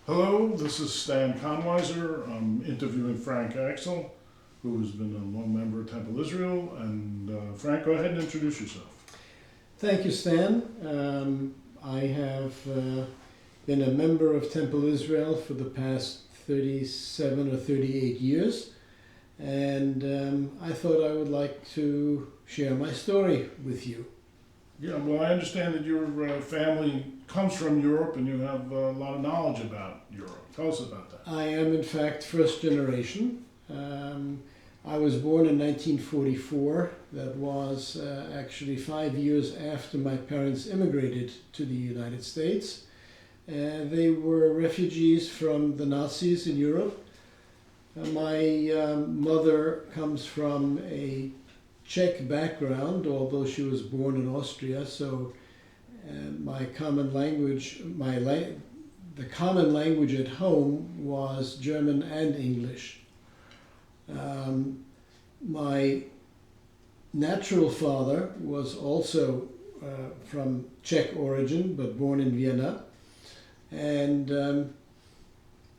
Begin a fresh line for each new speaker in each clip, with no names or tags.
Hello, this is Stan Conweiser. I'm interviewing Frank Axel, who has been a long member of Temple Israel. And Frank, go ahead and introduce yourself.
Thank you, Stan. I have been a member of Temple Israel for the past 37 or 38 years, and I thought I would like to share my story with you.
Yeah, well, I understand that your family comes from Europe and you have a lot of knowledge about Europe. Tell us about that.
I am, in fact, first generation. I was born in 1944. That was actually 5 years after my parents immigrated to the United States. They were refugees from the Nazis in Europe. My mother comes from a Czech background, although she was born in Austria, so my common language, the common language at home was German and English. My natural father was also from Czech origin, but born in Vienna, and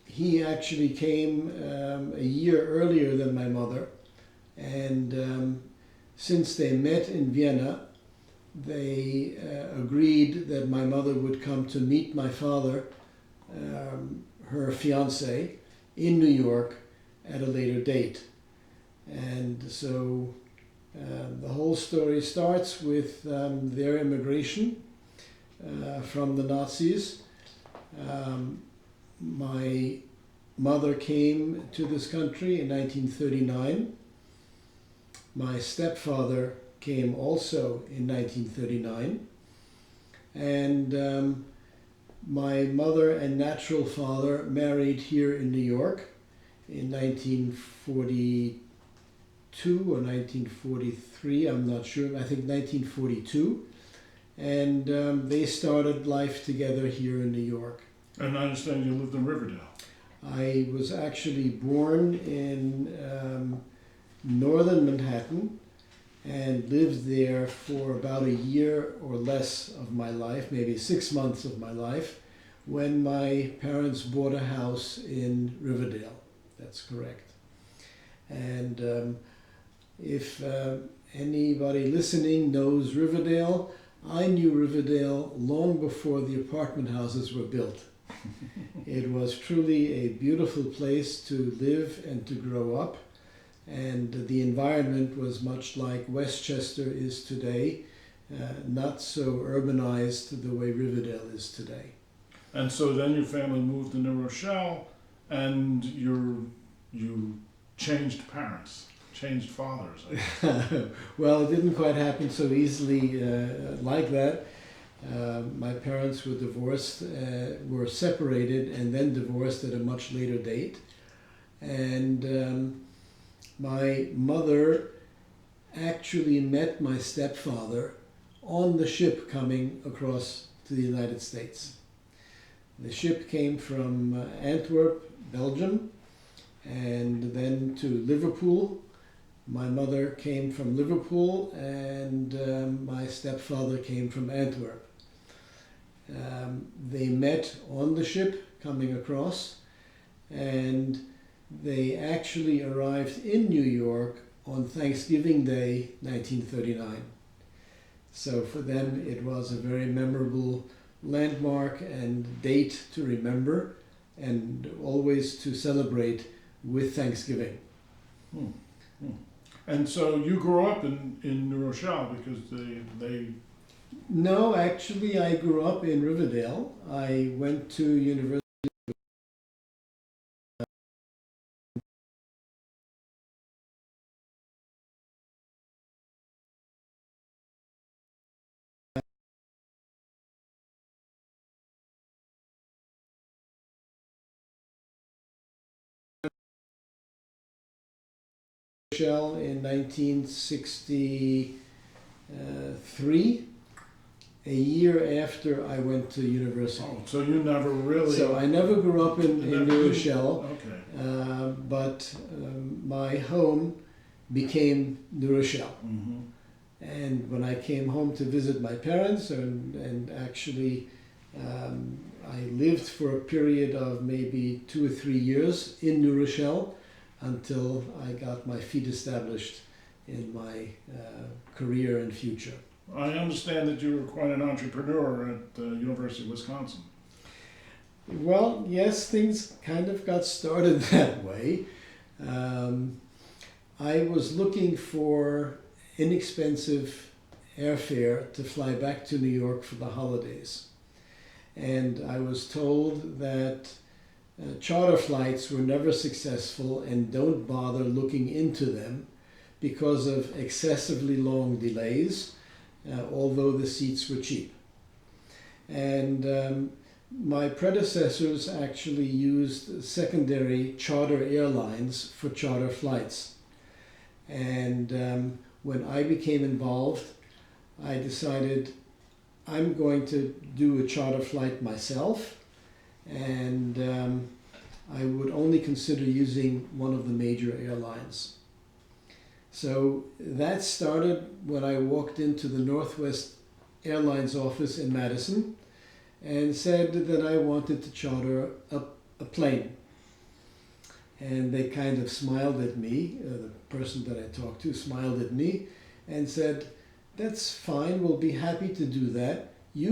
he actually came a year earlier than my mother, and since they met in Vienna, they agreed that my mother would come to meet my father, her fiance, in New York at a later date. And so the whole story starts with their immigration from the Nazis. My mother came to this country in 1939. My stepfather came also in 1939. And my mother and natural father married here in New York in 1942 or 1943, I'm not sure, I think 1942. And they started life together here in New York.
And I understand you lived in Riverdale.
I was actually born in northern Manhattan and lived there for about a year or less of my life, maybe 6 months of my life, when my parents bought a house in Riverdale. That's correct. And if anybody listening knows Riverdale, I knew Riverdale long before the apartment houses were built. It was truly a beautiful place to live and to grow up. And the environment was much like Westchester is today, not so urbanized the way Riverdale is today.
And so then your family moved to New Rochelle, and you changed parents, changed fathers.
Well, it didn't quite happen so easily like that. My parents were divorced, were separated, and then divorced at a much later date. And my mother actually met my stepfather on the ship coming across to the United States. The ship came from Antwerp, Belgium, and then to Liverpool. My mother came from Liverpool, and my stepfather came from Antwerp. They met on the ship coming across, and they actually arrived in New York on Thanksgiving Day, 1939. So for them, it was a very memorable landmark and date to remember, and always to celebrate with Thanksgiving.
Hmm. Hmm. And so you grew up in New Rochelle because they
No, actually, I grew up in Riverdale. I went to university. In 1963, a year after I went to university.
Oh, so you never really.
So I never grew up in New Rochelle,
Okay.
but my home became New Rochelle.
Mm-hmm.
And when I came home to visit my parents, and actually I lived for a period of maybe 2 or 3 years in New Rochelle until I got my feet established in my career and future.
I understand that you were quite an entrepreneur at the University of Wisconsin.
Well, yes, things kind of got started that way. I was looking for inexpensive airfare to fly back to New York for the holidays. And I was told that charter flights were never successful and don't bother looking into them because of excessively long delays, although the seats were cheap. And my predecessors actually used secondary charter airlines for charter flights. And when I became involved, I decided I'm going to do a charter flight myself, and I would only consider using one of the major airlines. So that started when I walked into the Northwest Airlines office in Madison and said that I wanted to charter a plane. And they kind of smiled at me, the person that I talked to smiled at me and said, "That's fine, we'll be happy to do that. You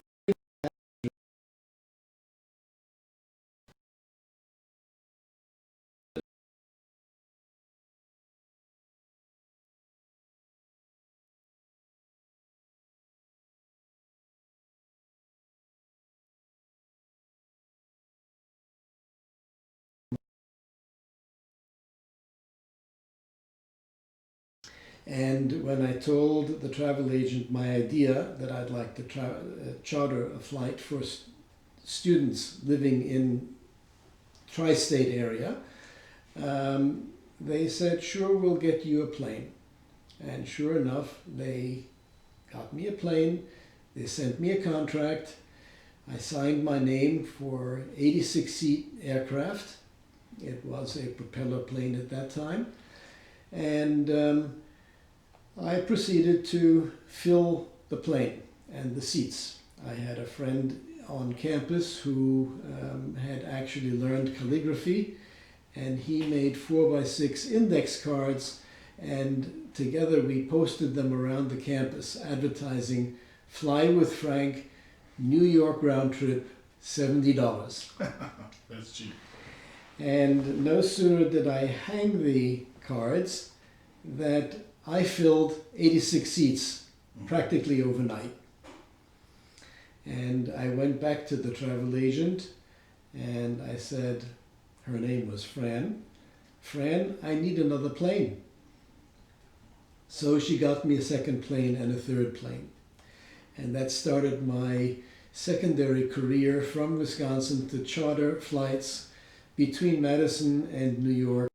And when I told the travel agent my idea that I'd like to charter a flight for students living in tri-state area, they said, "Sure, we'll get you a plane." And sure enough, they got me a plane. They sent me a contract. I signed my name for 86-seat aircraft. It was a propeller plane at that time. And I proceeded to fill the plane and the seats. I had a friend on campus who had actually learned calligraphy, and he made 4x6 index cards, and together we posted them around the campus advertising "Fly with Frank, New York round trip, $70.
That's cheap.
And no sooner did I hang the cards that I filled 86 seats practically overnight. And I went back to the travel agent and I said, her name was Fran, "Fran, I need another plane." So she got me a second plane and a third plane. And that started my secondary career from Wisconsin to charter flights between Madison and New York.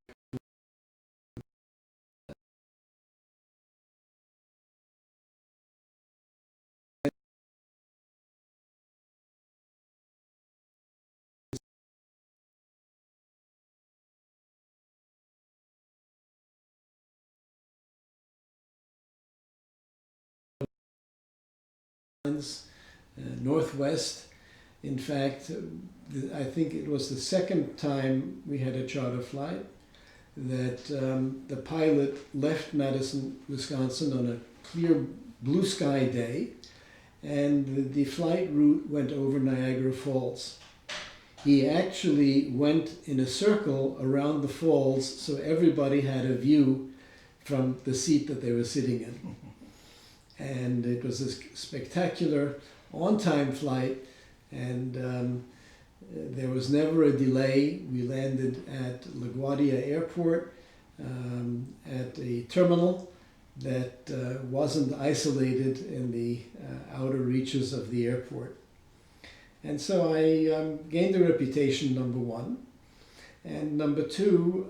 Northwest. In fact, I think it was the second time we had a charter flight that the pilot left Madison, Wisconsin on a clear blue sky day, and the flight route went over Niagara Falls. He actually went in a circle around the falls so everybody had a view from the seat that they were sitting in. And it was a spectacular on-time flight, and there was never a delay. We landed at LaGuardia Airport at a terminal that wasn't isolated in the outer reaches of the airport. And so I gained a reputation, number one. And number two,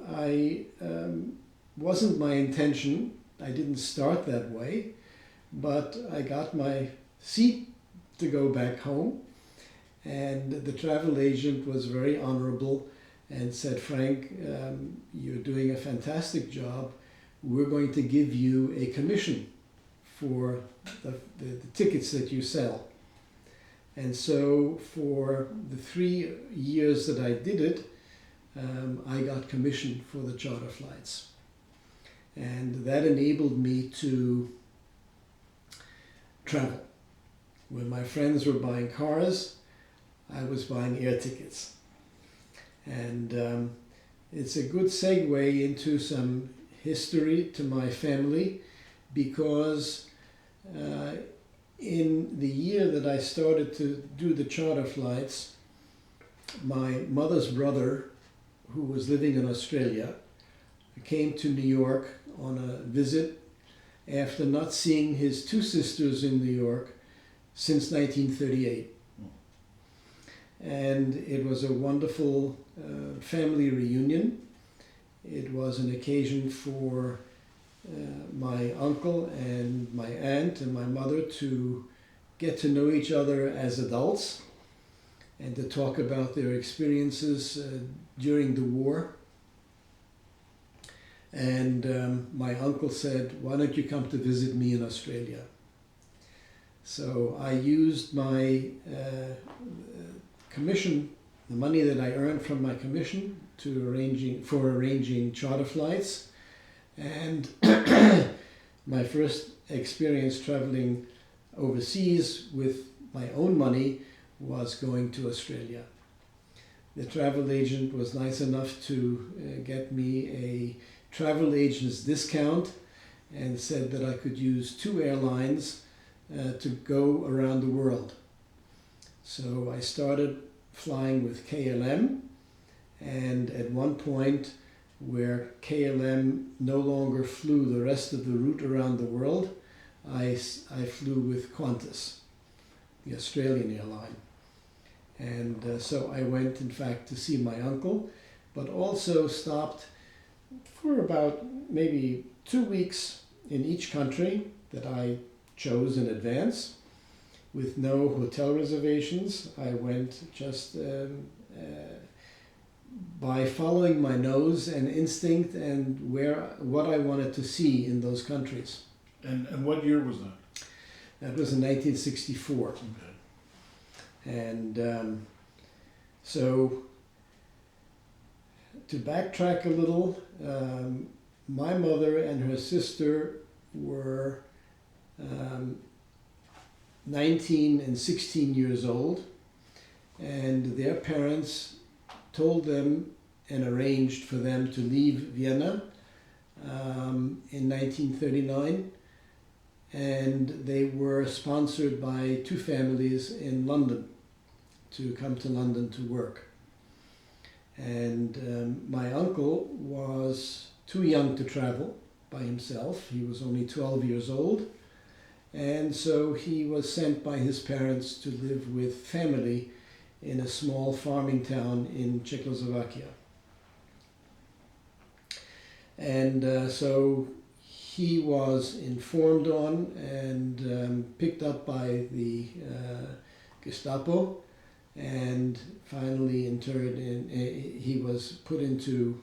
wasn't my intention. I didn't start that way. But I got my seat to go back home, and the travel agent was very honorable and said, "Frank, you're doing a fantastic job. We're going to give you a commission for the tickets that you sell." And so for the 3 years that I did it, I got commissioned for the charter flights. And that enabled me to travel. When my friends were buying cars, I was buying air tickets. And it's a good segue into some history to my family, because in the year that I started to do the charter flights, my mother's brother, who was living in Australia, came to New York on a visit after not seeing his 2 sisters in New York since 1938. And it was a wonderful family reunion. It was an occasion for my uncle and my aunt and my mother to get to know each other as adults and to talk about their experiences during the war. And my uncle said, "Why don't you come to visit me in Australia?" So I used my commission, the money that I earned from my commission, for arranging charter flights. And my first experience traveling overseas with my own money was going to Australia. The travel agent was nice enough to get me a travel agent's discount and said that I could use 2 airlines to go around the world. So I started flying with KLM, and at one point where KLM no longer flew the rest of the route around the world, I flew with Qantas, the Australian airline. And so I went, in fact, to see my uncle, but also stopped for about maybe 2 weeks in each country that I chose in advance, with no hotel reservations. I went just by following my nose and instinct and what I wanted to see in those countries.
And what year was that?
That was in 1964.
Okay.
And so to backtrack a little, my mother and her sister were 19 and 16 years old, and their parents told them and arranged for them to leave Vienna in 1939, and they were sponsored by 2 families in London to come to London to work. And my uncle was too young to travel by himself. He was only 12 years old, and so he was sent by his parents to live with family in a small farming town in Czechoslovakia. And so he was informed on and picked up by the Gestapo, and finally interred in. He was put into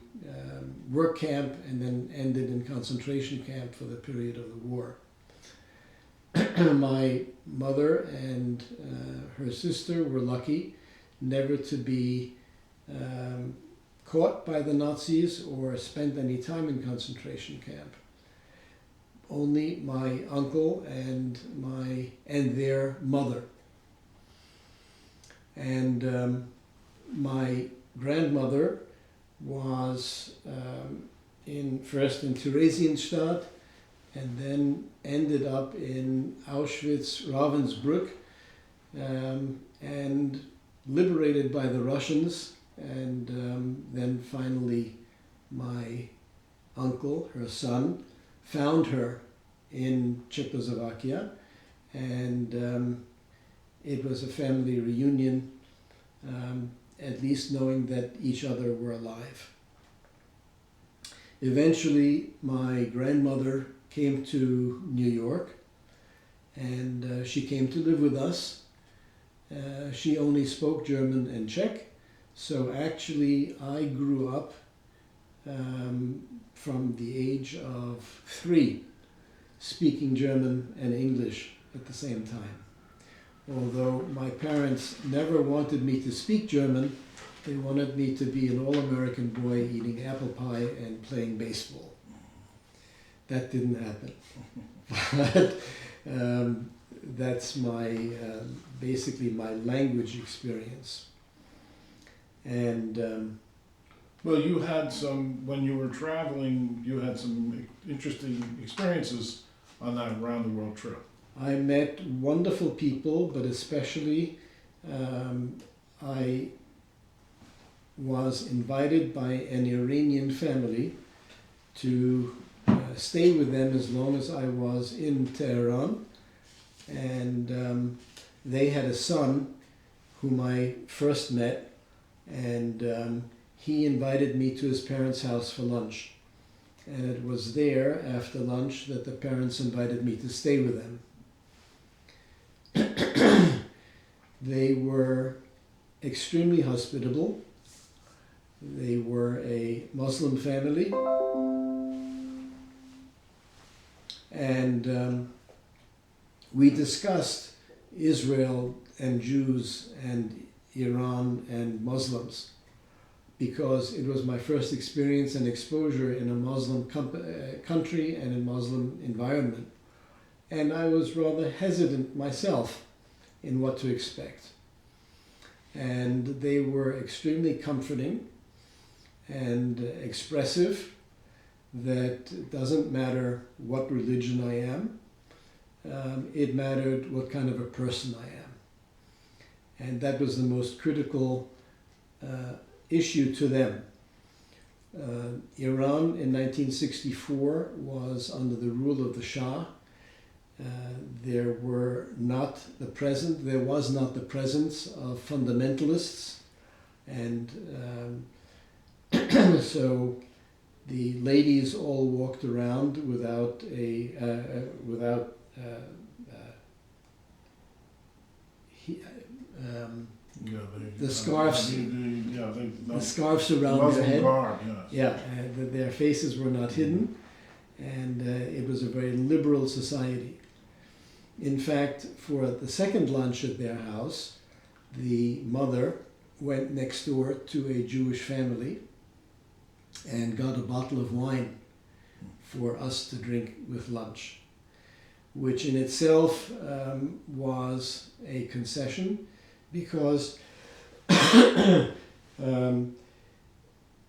work camp and then ended in concentration camp for the period of the war. My mother and her sister were lucky never to be caught by the Nazis or spent any time in concentration camp. Only my uncle and their mother. And my grandmother was first in Theresienstadt and then ended up in Auschwitz-Ravensbrück and liberated by the Russians. And then finally my uncle, her son, found her in Czechoslovakia, and it was a family reunion, at least knowing that each other were alive. Eventually, my grandmother came to New York, and she came to live with us. She only spoke German and Czech, so actually I grew up from the age of 3 speaking German and English at the same time. although my parents never wanted me to speak German. They wanted me to be an all-American boy eating apple pie and playing baseball. That didn't happen. But that's my basically my language experience. And
Well, you had some, when you were traveling, you had some interesting experiences on that round the world trip.
I met wonderful people, but especially I was invited by an Iranian family to stay with them as long as I was in Tehran. And they had a son whom I first met, and he invited me to his parents' house for lunch. And it was there, after lunch, that the parents invited me to stay with them. They were extremely hospitable. They were a Muslim family. And we discussed Israel and Jews and Iran and Muslims, because it was my first experience and exposure in a Muslim country and a Muslim environment. And I was rather hesitant myself in what to expect. And they were extremely comforting and expressive, that it doesn't matter what religion I am, it mattered what kind of a person I am. And that was the most critical issue to them. Iran in 1964 was under the rule of the Shah. There was not the presence of fundamentalists, and so the ladies all walked around without the scarves. The scarves around
Muslim
their head.
Garb, yes.
Yeah, their faces were not hidden, and it was a very liberal society. In fact, for the second lunch at their house, the mother went next door to a Jewish family and got a bottle of wine for us to drink with lunch, which in itself was a concession, because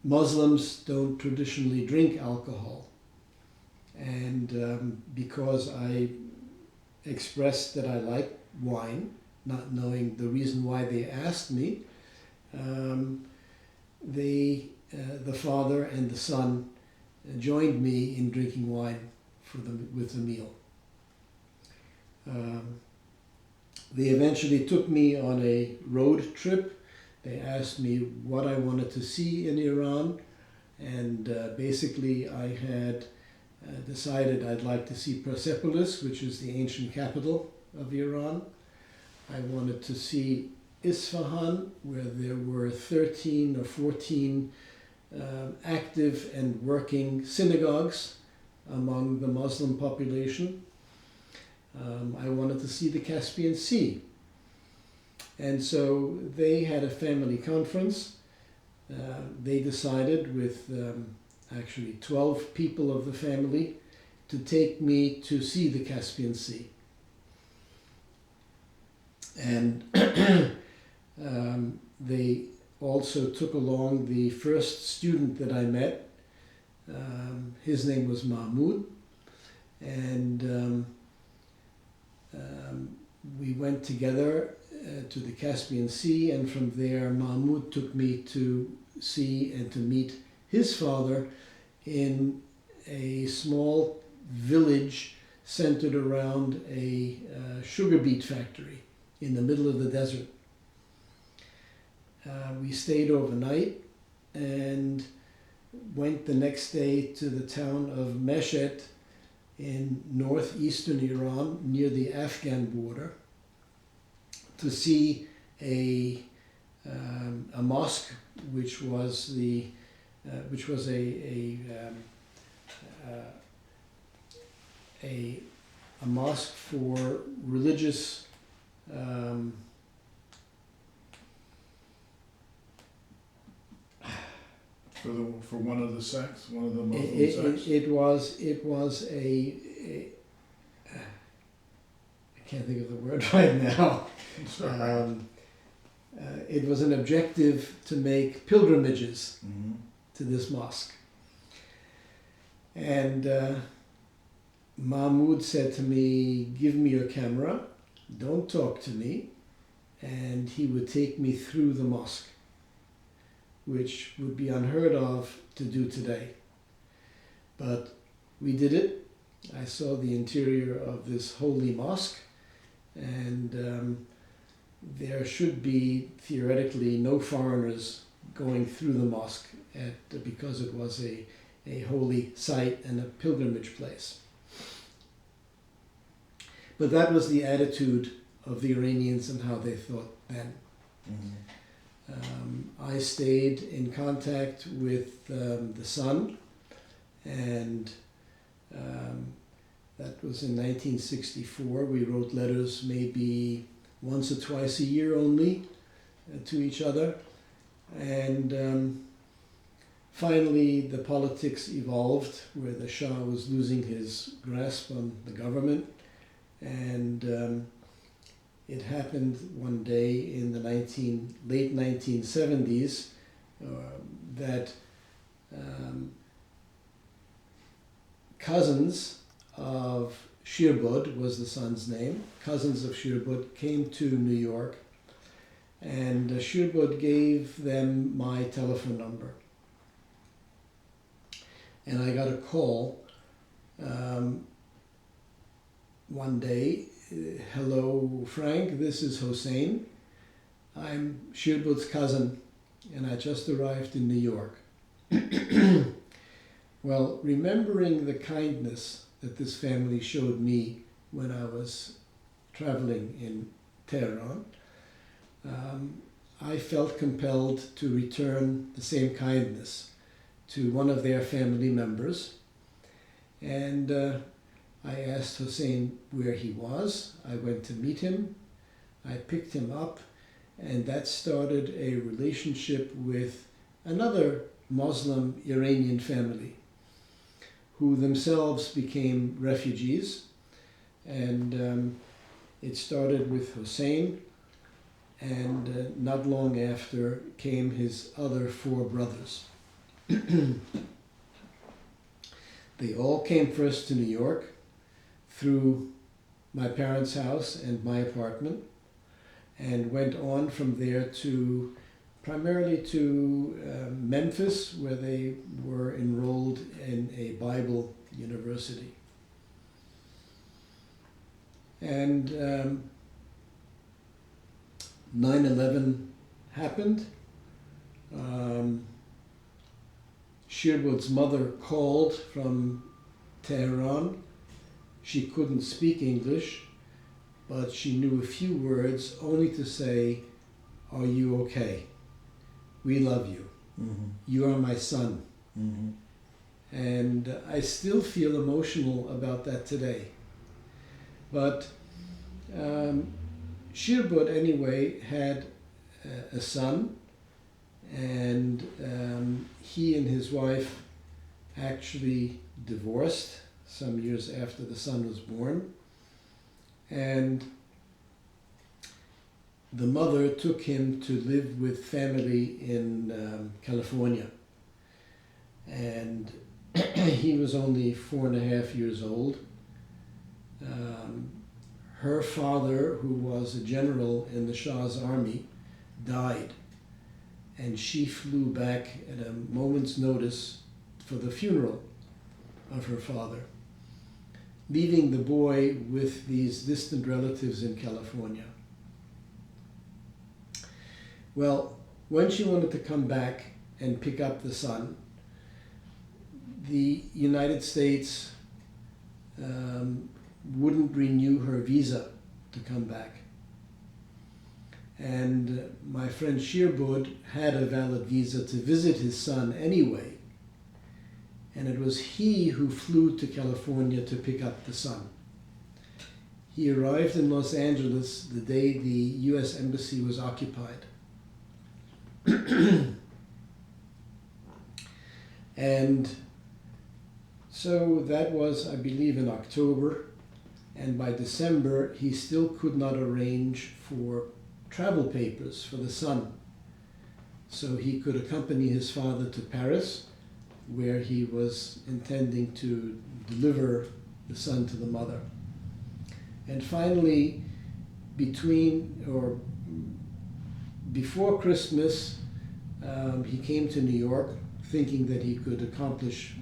Muslims don't traditionally drink alcohol. And because I expressed that I like wine, not knowing the reason why they asked me, the father and the son joined me in drinking wine with the meal. They eventually took me on a road trip. They asked me what I wanted to see in Iran, and basically I had decided I'd like to see Persepolis, which is the ancient capital of Iran. I wanted to see Isfahan, where there were 13 or 14 active and working synagogues among the Muslim population. I wanted to see the Caspian Sea. And so they had a family conference. They decided with actually 12 people of the family to take me to see the Caspian Sea. And they also took along the first student that I met. His name was Mahmoud. And we went together to the Caspian Sea, and from there Mahmoud took me to see and to meet his father in a small village centered around a sugar beet factory in the middle of the desert. We stayed overnight and went the next day to the town of Meshet in northeastern Iran, near the Afghan border, to see a mosque, which was a mosque for religious Um,
For one of the sects, one of the Muslim
it,
sects?
it was a I can't think of the word right now.
Sorry.
It was an objective to make pilgrimages
Mhm.
to this mosque. And Mahmoud said to me, "Give me your camera, don't talk to me," and he would take me through the mosque, which would be unheard of to do today. But we did it. I saw the interior of this holy mosque, and there should be theoretically no foreigners going through the mosque because it was a holy site and a pilgrimage place. But that was the attitude of the Iranians and how they thought then.
Mhm.
I stayed in contact with the son, and that was in 1964. We wrote letters maybe once or twice a year only to each other. And finally, the politics evolved where the Shah was losing his grasp on the government. And it happened one day in the late 1970s that cousins of Shirbud was the son's name. Cousins of Shirbud came to New York, and Shirbud gave them my telephone number. And I got a call one day. "Hello, Frank, this is Hossein. I'm Shirbud's cousin, and I just arrived in New York." Well, remembering the kindness that this family showed me when I was traveling in Tehran, I felt compelled to return the same kindness to one of their family members. And I asked Hossein where he was. I went to meet him. I picked him up, and that started a relationship with another Muslim Iranian family who themselves became refugees. And it started with Hossein, and not long after came his other 4 brothers. They all came first to New York through my parents' house and my apartment, and went on from there to primarily to Memphis, where they were enrolled in a Bible university. And 9/11 happened. Shirbud's mother called from Tehran. She couldn't speak English, but she knew a few words, only to say, "Are you okay? We love you.
Mhm.
You are my son."
Mhm.
And I still feel emotional about that today. But Shirbud, anyway, had a son, and he and his wife actually divorced some years after the son was born. And the mother took him to live with family in California. And he was only 4.5 years old. Her father, who was a general in the Shah's army, died. And she flew back at a moment's notice for the funeral of her father, leaving the boy with these distant relatives in California. Well, when she wanted to come back and pick up the son, the United States wouldn't renew her visa to come back. And my friend Shirbud had a valid visa to visit his son anyway. And it was he who flew to California to pick up the son. He arrived in Los Angeles the day the U.S. Embassy was occupied. And so that was, I believe, in October. And by December, he still could not arrange for travel papers for the son. So he could accompany his father to Paris, where he was intending to deliver the son to the mother. And finally, before Christmas, he came to New York, thinking that he could accomplish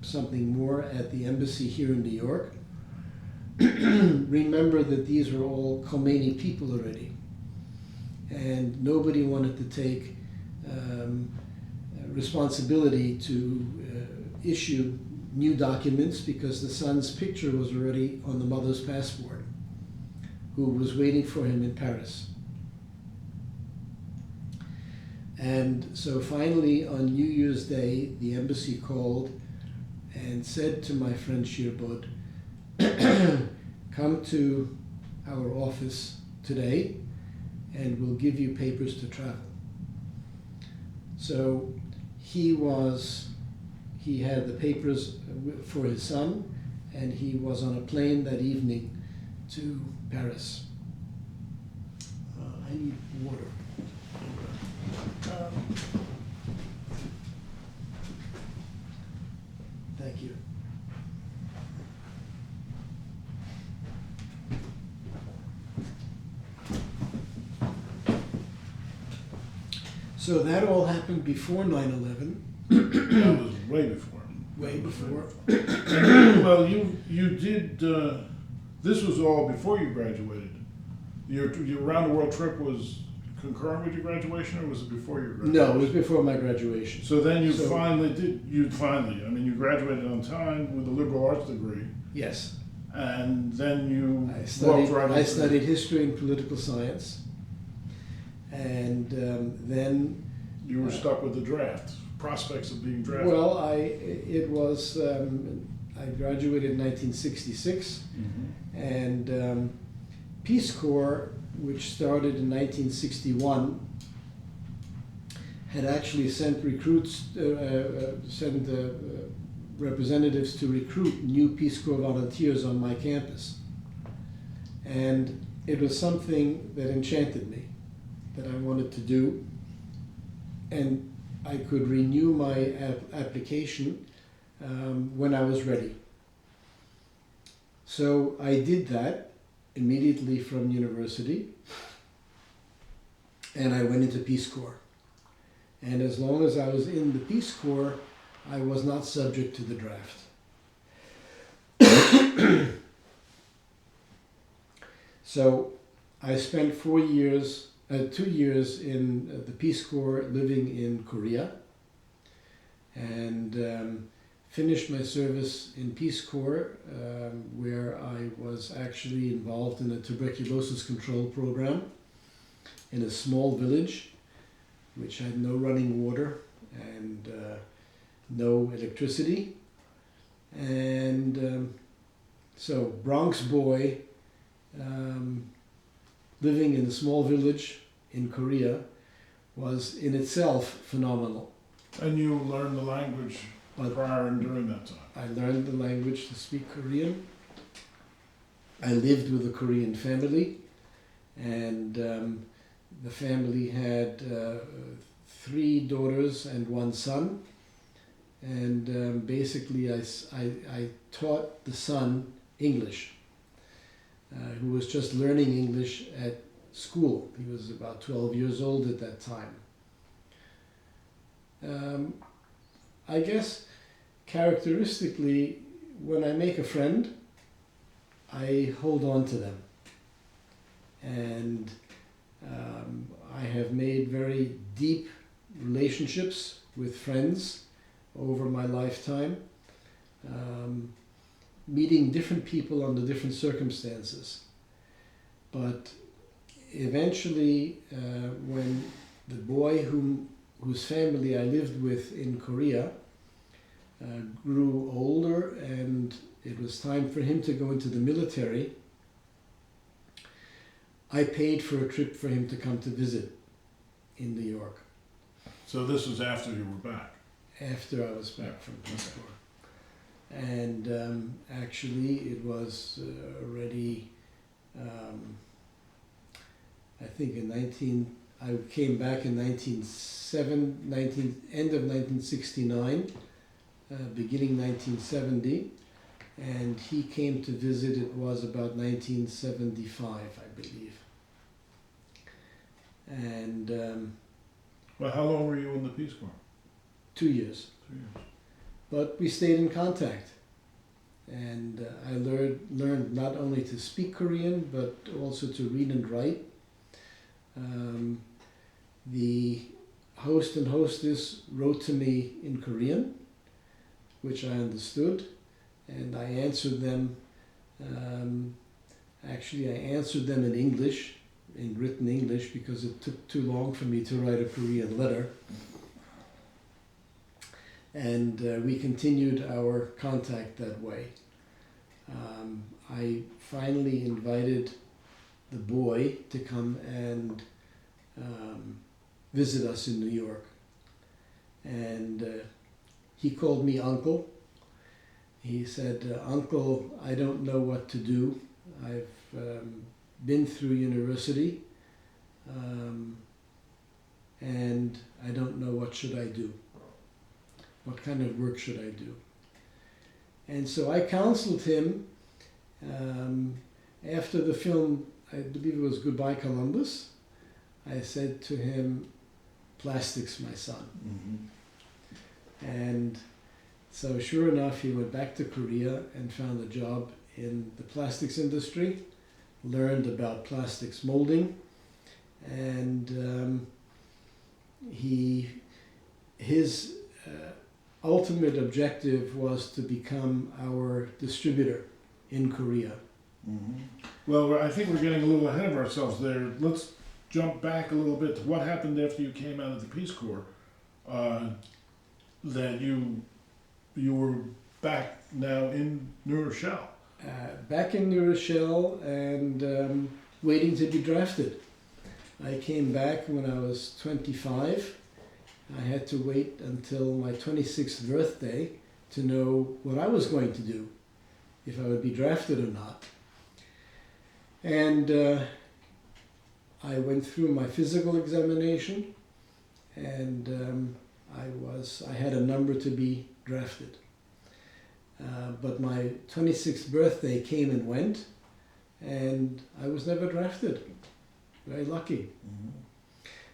something more at the embassy here in New York. Remember that these were all Khomeini people already, and nobody wanted to take responsibility to issue new documents because the son's picture was already on the mother's passport, who was waiting for him in Paris. And so finally, on New Year's Day, the embassy called and said to my friend Shirbod, come to our office today and we'll give you papers to travel. So he had the papers for his son, and he was on a plane that evening to Paris. I need water. Thank you. So that all happened before 9/11.
That was way before.
Way before.
Well, you did. This was all before you graduated. Your round the world trip was concurrent with your graduation, or was it before your graduation?
No, it was before my graduation.
So then you finally did. You graduated on time with a liberal arts degree.
Yes.
And then you
I studied history and political science, and then
you were stuck with the draft prospects of being drafted.
Well, I graduated in 1966, and Peace Corps, which started in 1961, had actually sent representatives to recruit new Peace Corps volunteers on my campus. And it was something that enchanted me, that I wanted to do. And I could renew my application when I was ready. So I did that immediately from university, and I went into Peace Corps. And as long as I was in the Peace Corps, I was not subject to the draft. So I spent 2 years in the Peace Corps living in Korea, and finished my service in Peace Corps, where I was actually involved in a tuberculosis control program in a small village which had no running water and no electricity. And so Bronx boy living in a small village in Korea was in itself phenomenal.
And you learned the language prior and during that time?
I learned the language to speak Korean. I lived with a Korean family, and the family had 3 daughters and 1 son. And basically I taught the son English, who was just learning English at school. He was about 12 years old at that time. I guess characteristically, when I make a friend, I hold on to them. And I have made very deep relationships with friends over my lifetime, meeting different people under different circumstances. But eventually, when the boy whose family I lived with in Korea grew older and it was time for him to go into the military, I paid for a trip for him to come to visit in New York
So this was after you were back.
after I was back from Peace Corps. And actually, it was already, I think I came back in end of 1969, beginning 1970, and he came to visit, it was about 1975, I believe. And
Well, how long were you in the Peace Corps?
2 years.
2 years.
But we stayed in contact. And I learned not only to speak Korean, but also to read and write. The host and hostess wrote to me in Korean, which I understood, and I answered them. Actually, I answered them in English, in written English, because it took too long for me to write a Korean letter. And we continued our contact that way. I finally invited the boy to come and visit us in New York. And he called me uncle. He said, "Uncle, I don't know what to do. I've been through university, and I don't know what should I do. What kind of work should I do?" And so I counseled him after the film, I believe it was Goodbye Columbus. I said to him, "Plastics, my son." And so sure enough, he went back to Korea and found a job in the plastics industry, learned about plastics molding, and his ultimate objective was to become our distributor in Korea.
Well, I think we're getting a little ahead of ourselves there. Let's jump back a little bit to what happened after you came out of the Peace Corps. That you were back now in New Rochelle.
Back in New Rochelle and waiting to be drafted. I came back when I was 25. I had to wait until my 26th birthday to know what I was going to do, if I would be drafted or not. And I went through my physical examination, and I had a number to be drafted. But my 26th birthday came and went, and I was never drafted. Very lucky.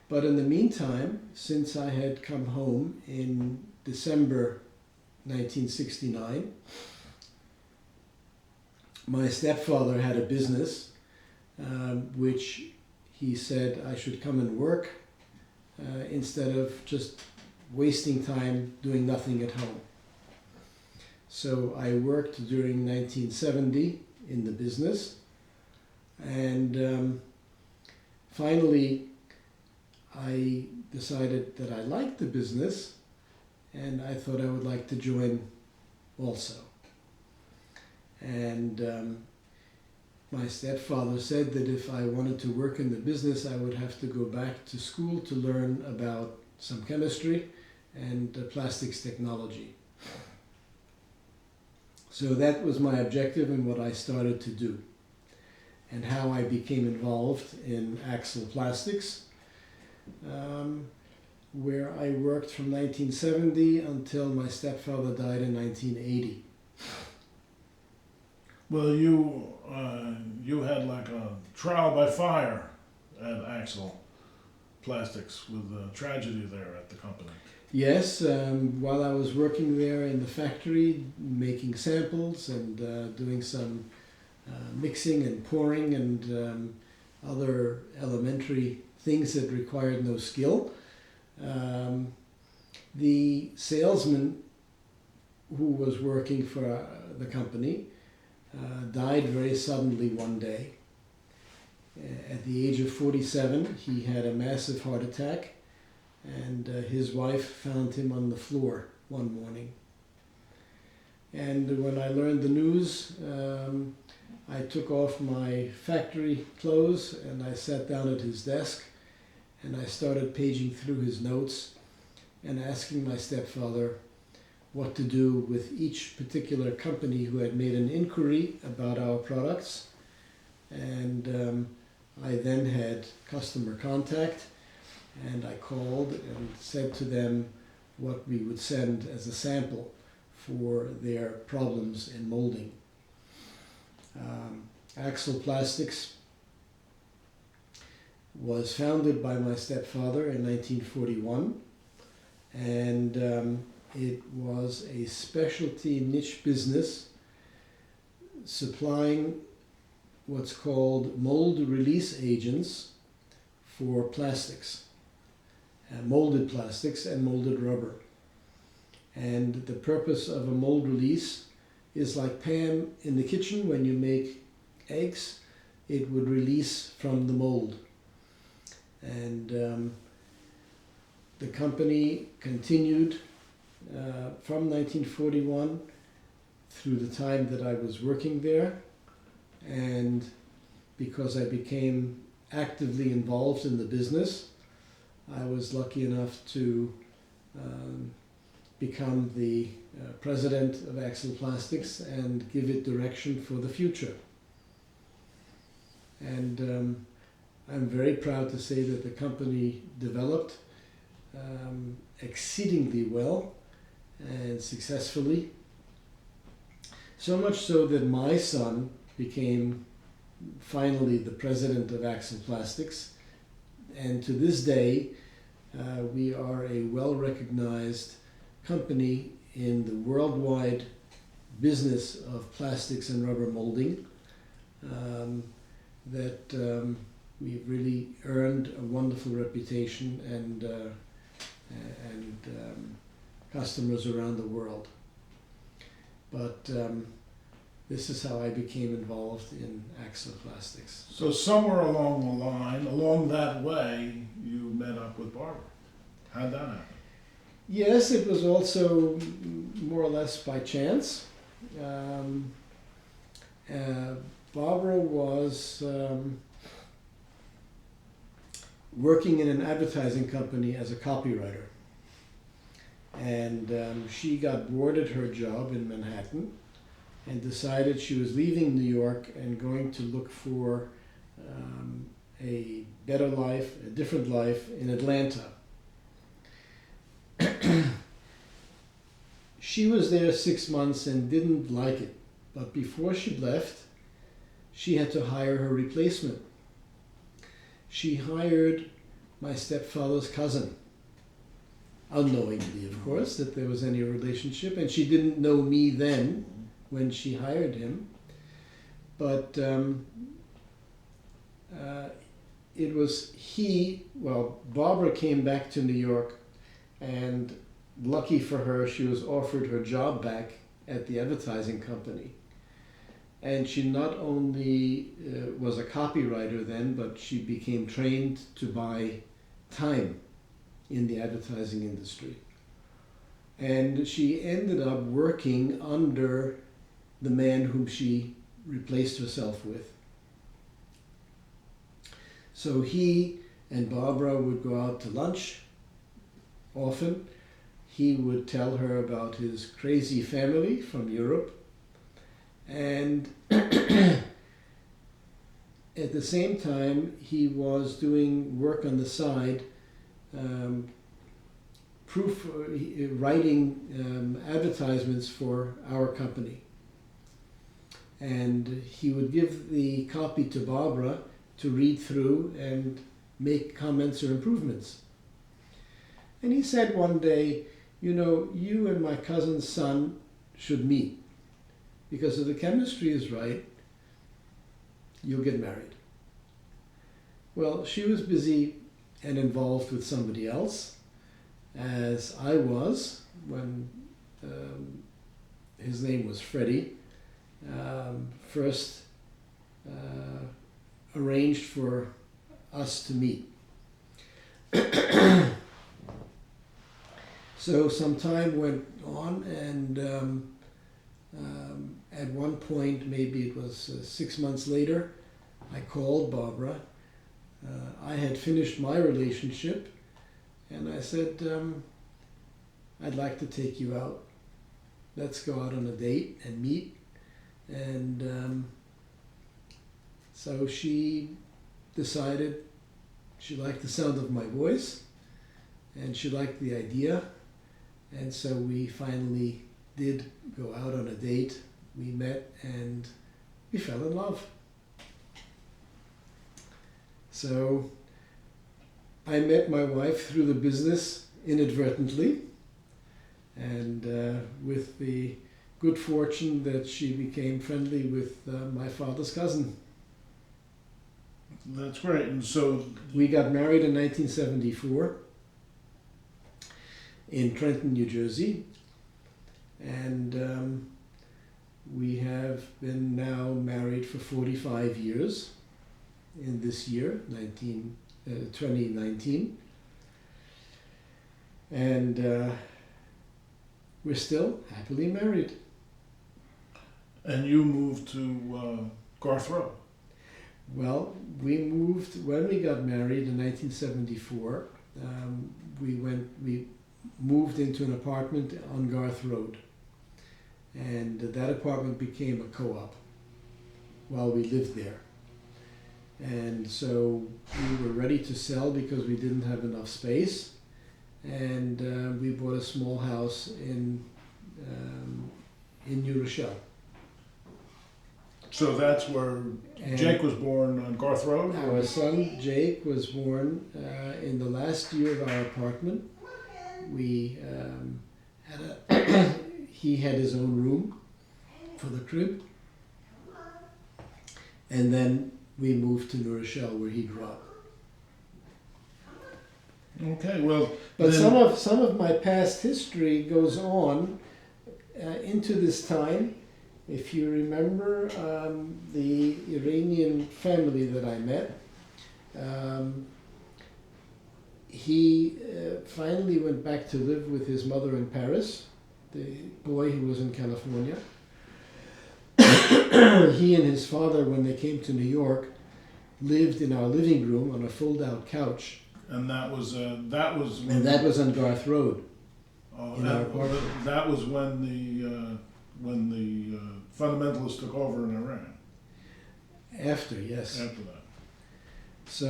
But in the meantime, since I had come home in December 1969, my stepfather had a business which he said I should come and work instead of just wasting time doing nothing at home. So I worked during 1970 in the business, and finally I decided that I liked the business, and I thought I would like to join also. And my stepfather said that if I wanted to work in the business, I would have to go back to school to learn about some chemistry and plastics technology. So that was my objective and what I started to do, and how I became involved in Axel Plastics, where I worked from 1970 until my stepfather died in 1980.
Well, you had like a trial by fire at Axel Plastics with a tragedy there at the company.
Yes, while I was working there in the factory, making samples and doing some mixing and pouring and other elementary things that required no skill, the salesman who was working for the company died very suddenly one day. At the age of 47, he had a massive heart attack, and his wife found him on the floor one morning. And when I learned the news, I took off my factory clothes and I sat down at his desk and I started paging through his notes and asking my stepfather what to do with each particular company who had made an inquiry about our products. And I then had customer contact, and I called and said to them what we would send as a sample for their problems in molding. Axel Plastics was founded by my stepfather in 1941, and it was a specialty niche business supplying what's called mold release agents for plastics, molded plastics and molded rubber. And the purpose of a mold release is like Pam in the kitchen when you make eggs, it would release from the mold. And the company continued from 1941 through the time that I was working there. And because I became actively involved in the business, I was lucky enough to become the president of Axel Plastics and give it direction for the future. And I'm very proud to say that the company developed exceedingly well and successfully. So much so that my son became finally the president of Axel Plastics. And to this day, we are a well-recognized company in the worldwide business of plastics and rubber molding. We've really earned a wonderful reputation and customers around the world. But this is how I became involved in Axel Plastics.
So somewhere along the line, along that way, you met up with Barbara. How'd that happen?
Yes, it was also more or less by chance. Barbara was working in an advertising company as a copywriter. And she got bored at her job in Manhattan and decided she was leaving New York and going to look for a better life, a different life in Atlanta. She was there 6 months and didn't like it, but before she left, she had to hire her replacement. She hired my stepfather's cousin, unknowingly, of course, that there was any relationship, and she didn't know me then when she hired him. But it was Barbara came back to New York, and lucky for her, she was offered her job back at the advertising company. And she not only was a copywriter then, but she became trained to buy time in the advertising industry. And she ended up working under the man whom she replaced herself with. So he and Barbara would go out to lunch often. He would tell her about his crazy family from Europe. And at the same time, he was doing work on the side, writing advertisements for our company. And he would give the copy to Barbara to read through and make comments or improvements. And he said one day, you know, you and my cousin's son should meet, because if the chemistry is right, you'll get married. Well, she was busy and involved with somebody else, as I was when his name was Freddie. First arranged for us to meet. So some time went on, and at one point, maybe it was 6 months later, I called Barbara. I had finished my relationship, and I said, I'd like to take you out. Let's go out on a date and meet. And so she decided she liked the sound of my voice, and she liked the idea. And so we finally did go out on a date. We met and we fell in love. So I met my wife through the business inadvertently, and with the good fortune that she became friendly with my father's cousin.
That's great. And so
We got married in 1974 in Trenton, New Jersey, and we have been now married for 45 years in this year, 2019. And we're still happily married.
and you moved to Garth Row.
Well, we moved, when we got married in 1974, we moved into an apartment on Garth Road. And that apartment became a co-op while we lived there. And so we were ready to sell because we didn't have enough space. And we bought a small house in New Rochelle.
So that's where
And
Jake was born on Garth Road?
our son Jake was born in the last year of our apartment. We he had his own room for the crib, and then we moved to New Rochelle where he grew up.
Okay, well,
But
then-
some of my past history goes on into this time. If you remember the Iranian family that I met, he finally went back to live with his mother in Paris, the boy who was in California. He and his father, when they came to New York, lived in our living room on a fold-out couch,
and that was
and that was on Garth Road. in our apartment.
that was when the fundamentalists took over in Iran.
After, yes.
After that,
So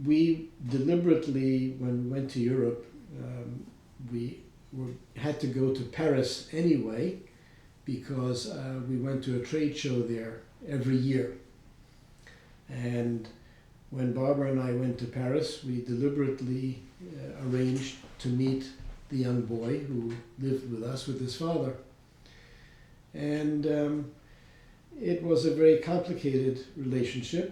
we deliberately, when we went to Europe, had to go to Paris anyway because we went to a trade show there every year. And when Barbara and I went to Paris, we deliberately arranged to meet the young boy who lived with us with his father. And it was a very complicated relationship.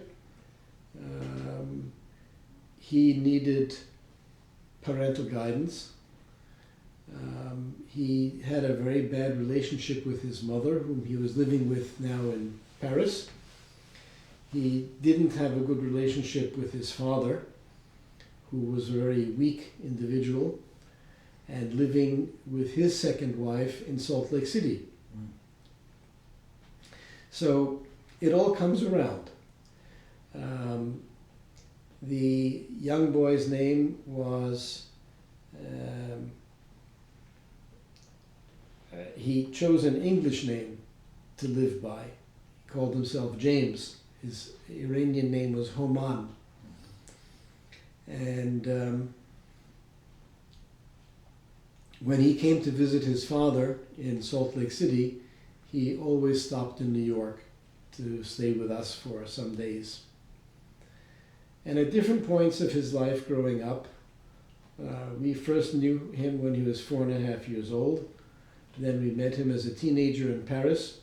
He needed parental guidance. He had a very bad relationship with his mother, whom he was living with now in Paris. He didn't have a good relationship with his father, who was a very weak individual, and living with his second wife in Salt Lake City. So it all comes around. The young boy's name was, he chose an English name to live by. He called himself James. His Iranian name was Homan. And when he came to visit his father in Salt Lake City, he always stopped in New York to stay with us for some days. And at different points of his life growing up, we first knew him when he was 4.5 years old. Then we met him as a teenager in Paris.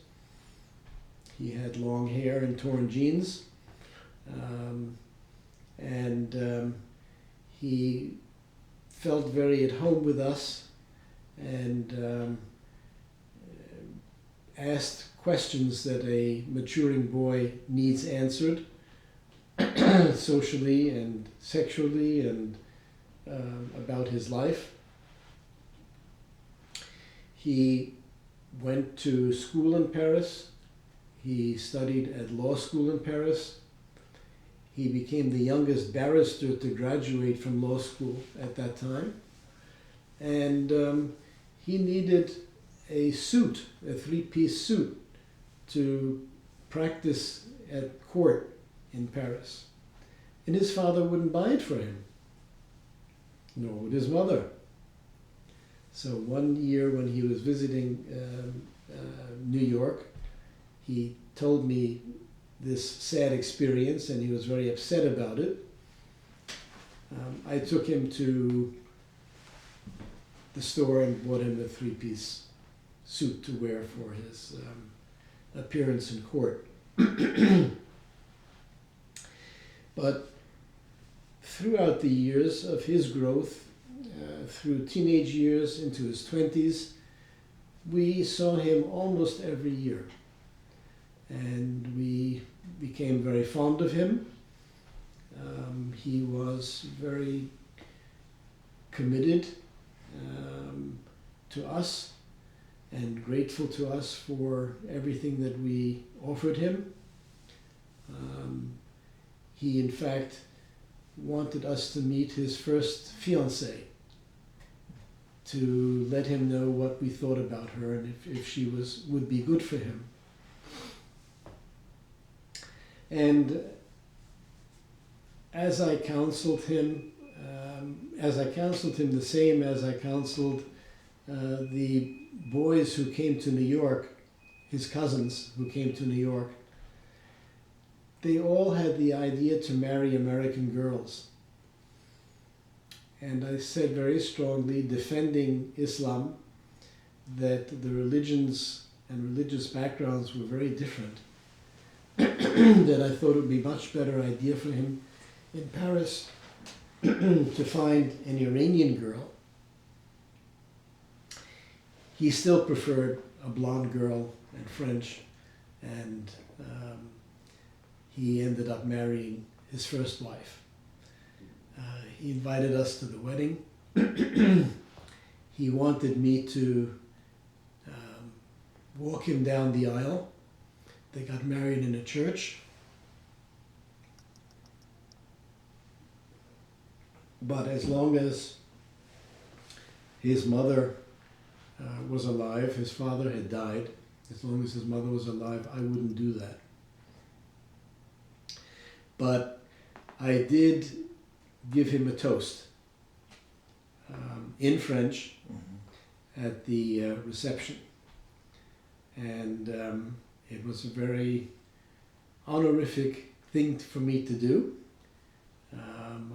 He had long hair and torn jeans. He felt very at home with us and asked questions that a maturing boy needs answered, socially and sexually, and about his life. He went to school in Paris. He studied at law school in Paris. He became the youngest barrister to graduate from law school at that time. And he needed a suit, a three-piece suit, to practice at court in Paris. And his father wouldn't buy it for him, nor would his mother. So one year when he was visiting New York, he told me this sad experience, and he was very upset about it. I took him to the store and bought him a three-piece suit to wear for his appearance in court. But throughout the years of his growth, through teenage years into his 20s, we saw him almost every year. And we became very fond of him. He was very committed to us and grateful to us for everything that we offered him. He, in fact, wanted us to meet his first fiancée, to let him know what we thought about her and if she would be good for him. And as I counseled him the same as I counseled the boys who came to New York, his cousins who came to New York, they all had the idea to marry American girls. And I said very strongly, defending Islam, that the religions and religious backgrounds were very different, that I thought it would be a much better idea for him in Paris to find an Iranian girl. He still preferred a blonde girl and French, and he ended up marrying his first wife. He invited us to the wedding. He wanted me to walk him down the aisle. They got married in a church. But as long as his mother was alive, his father had died, as long as his mother was alive, I wouldn't do that. But I did give him a toast in French at the reception. And it was a very honorific thing for me to do.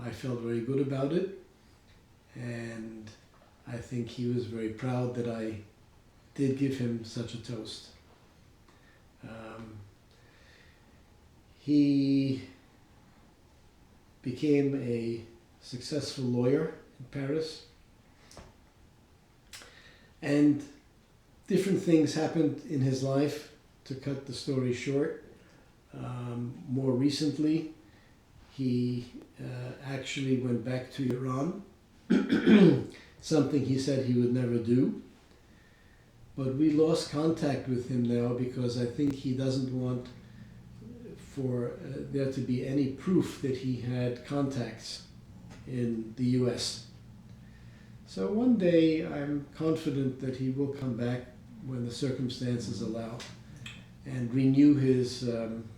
I felt very good about it, and I think he was very proud that I did give him such a toast. He became a successful lawyer in Paris, and different things happened in his life. To cut the story short, more recently he actually went back to Iran, something he said he would never do. But we lost contact with him now because I think he doesn't want for there to be any proof that he had contacts in the US. So one day I'm confident that he will come back when the circumstances allow and renew his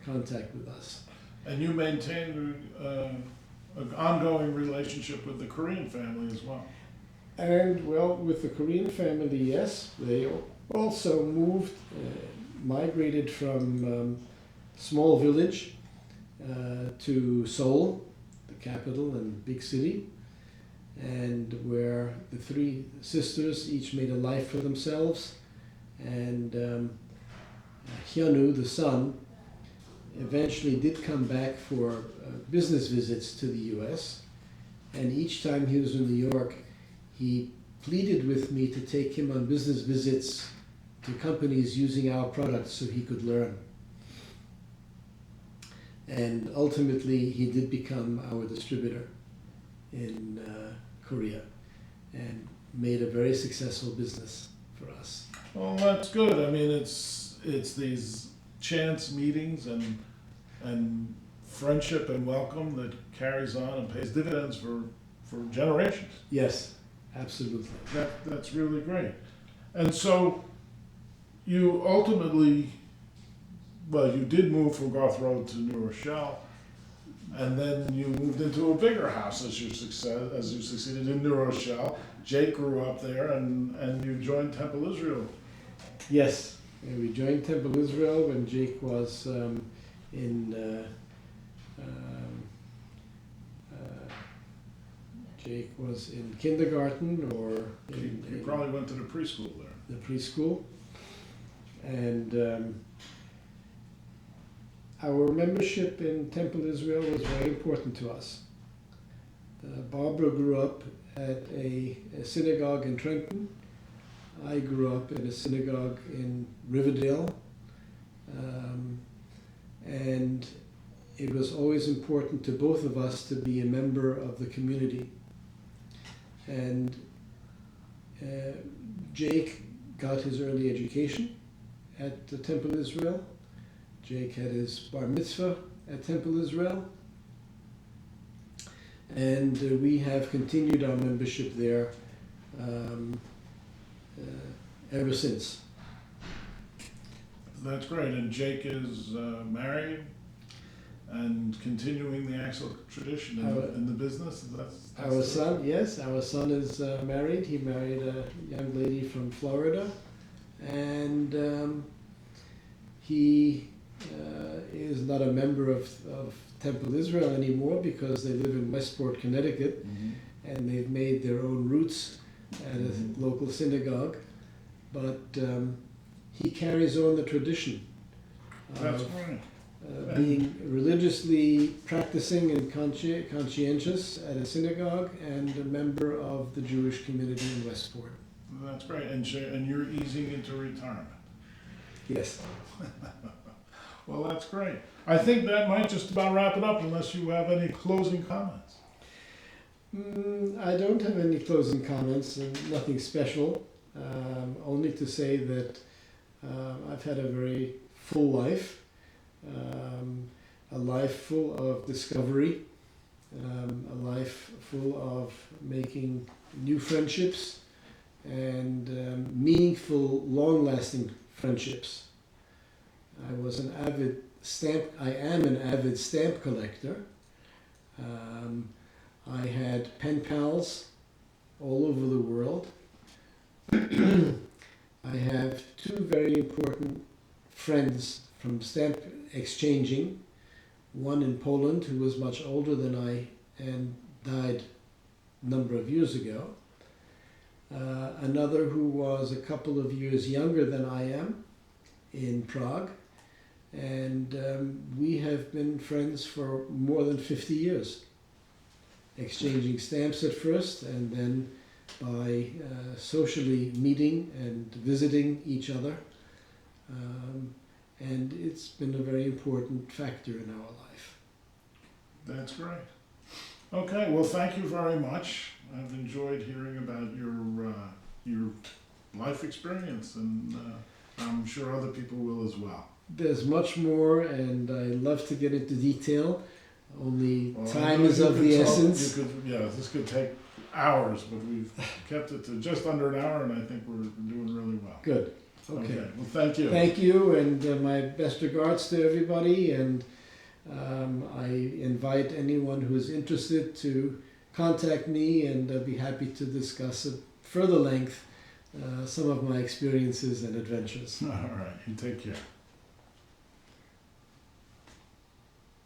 contact with us.
And you maintained an ongoing relationship with the Korean family as well.
And well, with the Korean family, yes, they also moved, migrated from small village to Seoul, the capital and big city, and where the three sisters each made a life for themselves. And Hyunwoo, the son, eventually did come back for business visits to the US, and each time he was in New York, he pleaded with me to take him on business visits to companies using our products so he could learn. And ultimately, he did become our distributor in Korea and made a very successful business for us.
Well, that's good. I mean, it's these chance meetings and friendship and welcome that carries on and pays dividends for generations.
Yes, absolutely.
That's really great. And so you ultimately, well, you did move from Garth Road to New Rochelle, and then you moved into a bigger house as you succeeded in New Rochelle. Jake grew up there, and you joined Temple Israel.
Yes, and we joined Temple Israel when Jake was Jake was in kindergarten or
You probably went to the preschool there.
the preschool, and our membership in Temple Israel was very important to us. Barbara grew up at a synagogue in Trenton. I grew up in a synagogue in Riverdale, and it was always important to both of us to be a member of the community. And Jake got his early education at the Temple Israel. Jake had his bar mitzvah at Temple Israel. And we have continued our membership there ever since.
That's great. And Jake is married and continuing the Axel tradition in the business. That's
Our son, yes, our son is married. He married a young lady from Florida, and he is not a member of Temple Israel anymore because they live in Westport, Connecticut, and they've made their own roots at a local synagogue. But he carries on the tradition
That's
of
right.
being religiously practicing and conscientious at a synagogue and a member of the Jewish community in Westport.
That's great. And you're easing into retirement.
Yes.
Well, that's great. I think that might just about wrap it up unless you have any closing comments.
I don't have any closing comments and nothing special. Only to say that I've had a very full life, a life full of discovery, a life full of making new friendships and meaningful, long-lasting friendships. I am an avid stamp collector. I had pen pals all over the world. I have two very important friends from stamp exchanging. One in Poland who was much older than I and died a number of years ago. Another who was a couple of years younger than I am in Prague. And we have been friends for more than 50 years. Exchanging stamps at first, and then by socially meeting and visiting each other. And it's been a very important factor in our life.
That's great. Okay, well, thank you very much. I've enjoyed hearing about your life experience, and I'm sure other people will as well.
There's much more, and I love to get into detail. Only
Well,
time is of the essence.
This could take hours, but we've kept it to just under an hour, and I think we're doing really well.
Good. Okay.
Well, thank you.
Thank you, and my best regards to everybody. And I invite anyone who is interested to contact me, and I'd be happy to discuss at further length some of my experiences and adventures.
All right. You take care.